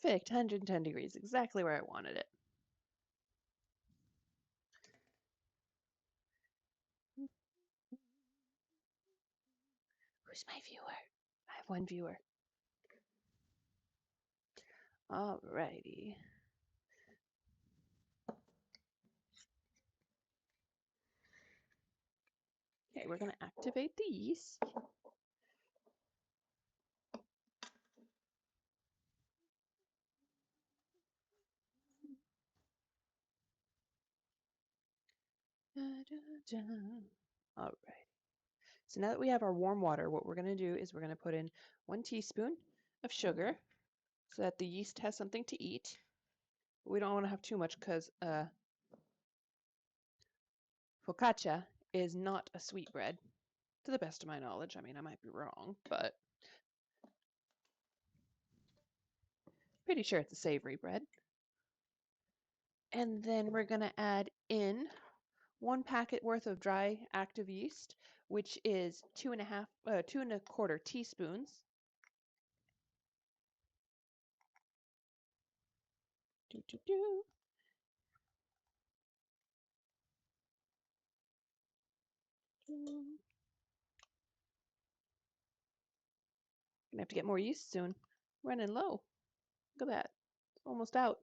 Perfect, 110 degrees, exactly where I wanted it. Who's my viewer? I have one viewer. Alrighty. Okay, we're going to activate the yeast. Alright. So now that we have our warm water, what we're going to do is we're going to put in 1 teaspoon of sugar so that the yeast has something to eat. We don't want to have too much because focaccia is not a sweet bread, to the best of my knowledge. I mean, I might be wrong, but pretty sure it's a savory bread. And then we're going to add in 1 packet worth of dry active yeast, which is 2 1/4 teaspoons. Do, do, do. Gonna have to get more yeast soon. Running low. Look at that. It's almost out.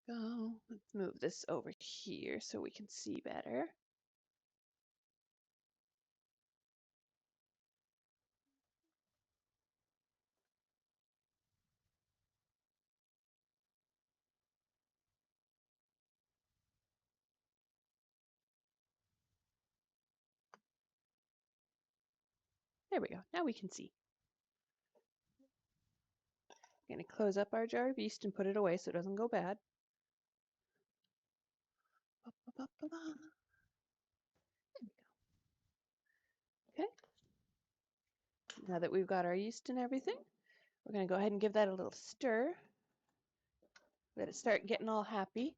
Go. Let's move this over here so we can see better. There we go. Now we can see. I'm going to close up our jar of yeast and put it away so it doesn't go bad. There we go. Okay. Now that we've got our yeast and everything, we're going to go ahead and give that a little stir. Let it start getting all happy.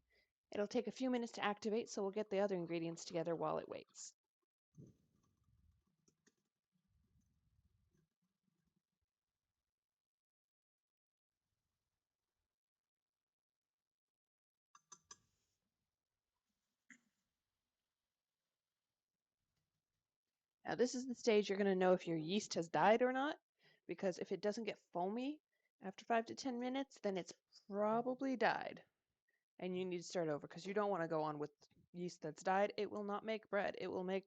It'll take a few minutes to activate, so we'll get the other ingredients together while it waits. Now this is the stage you're going to know if your yeast has died or not, because if it doesn't get foamy after 5 to 10 minutes, then it's probably died. And you need to start over because you don't want to go on with yeast that's died. It will not make bread. It will make